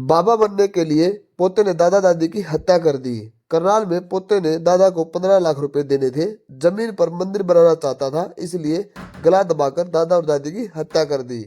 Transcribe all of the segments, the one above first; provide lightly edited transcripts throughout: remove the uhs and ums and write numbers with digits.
बाबा बनने के लिए पोते ने दादा दादी की हत्या कर दी। करनाल में पोते ने दादा को 15 लाख रुपए देने थे। जमीन पर मंदिर बनाना चाहता था, इसलिए गला दबाकर दादा और दादी की हत्या कर दी।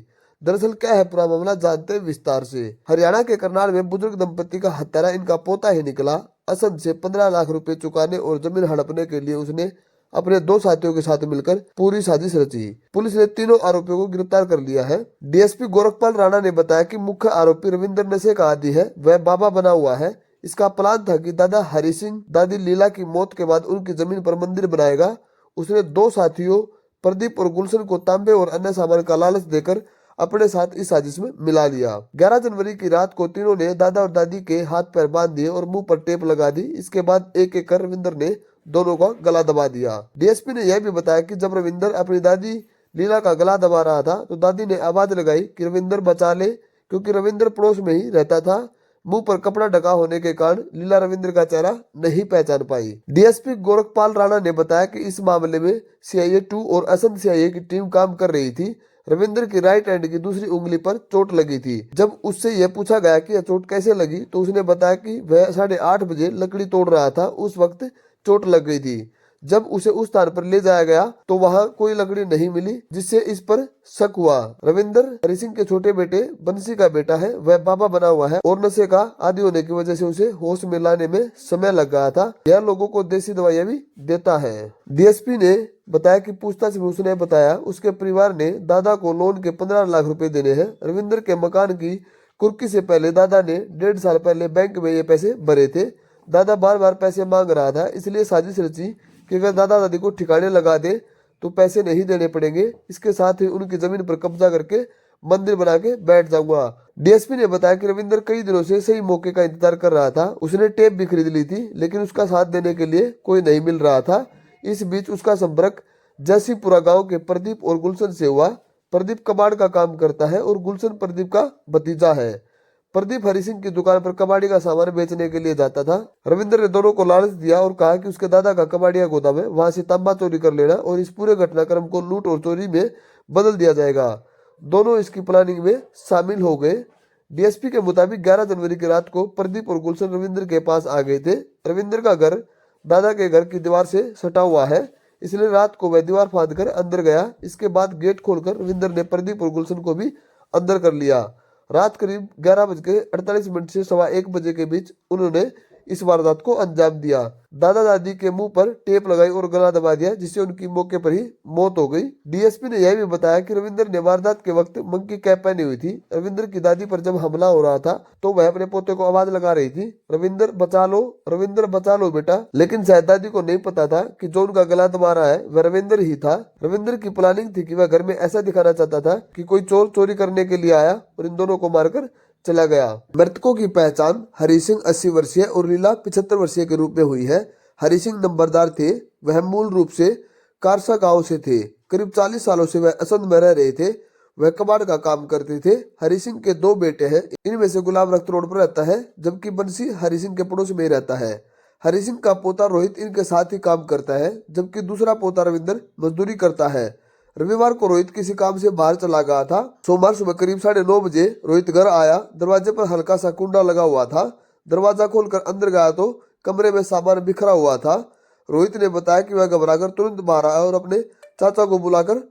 दरअसल क्या है पूरा मामला, जानते हैं विस्तार से। हरियाणा के करनाल में बुजुर्ग दंपति का हत्यारा इनका पोता ही निकला। असम से 15 लाख रुपए चुकाने और जमीन हड़पने के लिए उसने अपने दो साथियों के साथ मिलकर पूरी साजिश रची। पुलिस ने तीनों आरोपियों को गिरफ्तार कर लिया है। डीएसपी गोरखपाल राणा ने बताया कि मुख्य आरोपी रविंदर नशे का आदी है, वह बाबा बना हुआ है। इसका प्लान था कि दादा हरि सिंह दादी लीला की मौत के बाद उनकी जमीन पर मंदिर बनाएगा। उसने दो साथियों प्रदीप और गुलशन को तांबे और अन्य सामान का लालच देकर अपने साथ इस साजिश में मिला लिया। 11 जनवरी की रात को तीनों ने दादा और दादी के हाथ पैर बांध दिए और मुंह पर टेप लगा दी। इसके बाद एक एक कर रविंदर ने दोनों का गला दबा दिया। डीएसपी ने यह भी बताया कि जब रविंदर अपनी दादी लीला का गला दबा रहा था तो दादी ने आवाज लगाई कि रविंदर बचा ले, क्योंकि रविंदर पड़ोस में ही रहता था। मुंह पर कपड़ा ढका होने के कारण लीला रविंद्र का चेहरा नहीं पहचान पाई। डीएसपी गोरखपाल राणा ने बताया कि इस मामले में सीआईए 2 और असम सीआईए की टीम काम कर रही थी। रविंद्र की राइट हैंड की दूसरी उंगली पर चोट लगी थी। जब उससे यह पूछा गया कि यह चोट कैसे लगी तो उसने बताया कि वह 8:30 बजे लकड़ी तोड़ रहा था, उस वक्त चोट लग गई थी। जब उसे उस स्थान पर ले जाया गया तो वहां कोई लकड़ी नहीं मिली, जिससे इस पर शक हुआ। रविंदर हरि सिंह के छोटे बेटे बंसी का बेटा है, वह बाबा बना हुआ है और नशे का आदी होने की वजह से उसे होश में लाने में समय लग गया था। यह लोगों को देसी दवाइयां भी देता है। डीएसपी ने बताया कि पूछताछ में उसने बताया उसके परिवार ने दादा को लोन के 15 लाख रुपए देने हैं। रविंदर के मकान की कुर्की से पहले दादा ने 1.5 साल पहले बैंक में ये पैसे भरे थे। दादा बार बार पैसे मांग रहा था, इसलिए साजिश रची कि अगर दादा दादी को ठिकाने लगा दे तो पैसे नहीं देने पड़ेंगे। इसके साथ ही उनकी जमीन पर कब्जा करके मंदिर बना के बैठ जाऊंगा। डीएसपी ने बताया कि रविंदर कई दिनों से सही मौके का इंतजार कर रहा था। उसने टेप भी खरीद ली थी, लेकिन उसका साथ देने के लिए कोई नहीं मिल रहा था। इस बीच उसका संपर्क जैसीपुरा गांव के प्रदीप और गुलशन से हुआ। प्रदीप कबाड़ का काम करता है और गुलशन प्रदीप का भतीजा है। प्रदीप हरि सिंह की दुकान पर कबाड़ी का सामान बेचने के लिए जाता था। रविंद्र ने दोनों को लालच दिया और कहा कि उसके दादा का कबाड़िया गोदाम है, वहां से तांबा चोरी कर लेना और इस पूरे घटनाक्रम को लूट और चोरी में बदल दिया जाएगा। दोनों इसकी प्लानिंग में शामिल हो गए। डीएसपी के मुताबिक 11 जनवरी की रात को प्रदीप और गुलशन रविंद्र के पास आ गए थे। रविंद्र का घर दादा के घर की दीवार से सटा हुआ है, इसलिए रात को वह दीवार फांद कर अंदर गया। इसके बाद गेट खोलकर रविंद्र ने प्रदीप और गुलशन को भी अंदर कर लिया। रात करीब 11:48 से 1:15 बजे के बीच उन्होंने इस वारदात को अंजाम दिया। दादा दादी के मुंह पर टेप लगाई और गला दबा दिया, जिससे उनकी मौके पर ही मौत हो गई। डीएसपी ने यह भी बताया कि रविंद्र ने वारदात के वक्त मंकी कैप पहनी हुई थी। रविंद्र की दादी पर जब हमला हो रहा था तो वह अपने पोते को आवाज लगा रही थी, रविंद्र बचा लो बेटा। लेकिन शायद दादी को नहीं पता था कि जो उनका गला दबा रहा है वह रविंद्र ही था। रविंद्र की प्लानिंग थी कि वह घर में ऐसा दिखाना चाहता था कि कोई चोर चोरी करने के लिए आया और इन दोनों को मारकर चला गया। मृतकों की पहचान हरि सिंह 80 वर्षीय और लीला 75 वर्षीय के रूप में हुई है। हरि सिंह नंबरदार थे। वह मूल रूप से कारसा गांव से थे। करीब 40 सालों से वह असंध में रह रहे थे। वह कबाड़ का काम करते थे। हरि सिंह के दो बेटे हैं, इनमें से गुलाब रक्त रोड पर रहता है, जबकि बंसी हरि सिंह के पड़ोस में ही रहता है। हरि सिंह का पोता रोहित इनके साथ ही काम करता है, जबकि दूसरा पोता रविंद्र मजदूरी करता है। रविवार को रोहित किसी काम से बाहर चला गया था। सोमवार सुबह करीब 9:30 बजे रोहित घर आया। दरवाजे पर हल्का सा कुंडा लगा हुआ था। दरवाजा खोलकर अंदर गया तो कमरे में सामान बिखरा हुआ था। रोहित ने बताया कि वह घबराकर तुरंत बाहर आया और अपने चाचा को बुलाकर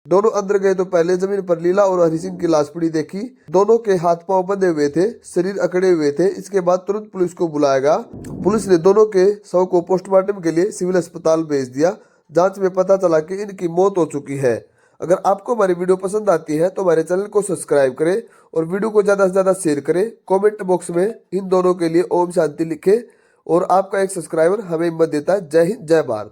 दोनों अंदर गए तो पहले जमीन पर लीला और हरि सिंह की लाश पड़ी देखी। दोनों के हाथ पांव बंधे हुए थे, शरीर अकड़े हुए थे। इसके बाद तुरंत पुलिस को बुलाया गया। पुलिस ने दोनों के शव को पोस्टमार्टम के लिए सिविल अस्पताल भेज दिया। जांच में पता चला कि इनकी मौत हो चुकी है। अगर आपको हमारी वीडियो पसंद आती है तो हमारे चैनल को सब्सक्राइब करें और वीडियो को ज़्यादा से ज़्यादा शेयर करें। कमेंट बॉक्स में इन दोनों के लिए ओम शांति लिखें और आपका एक सब्सक्राइबर हमें हिम्मत देता है। जय हिंद, जय भारत।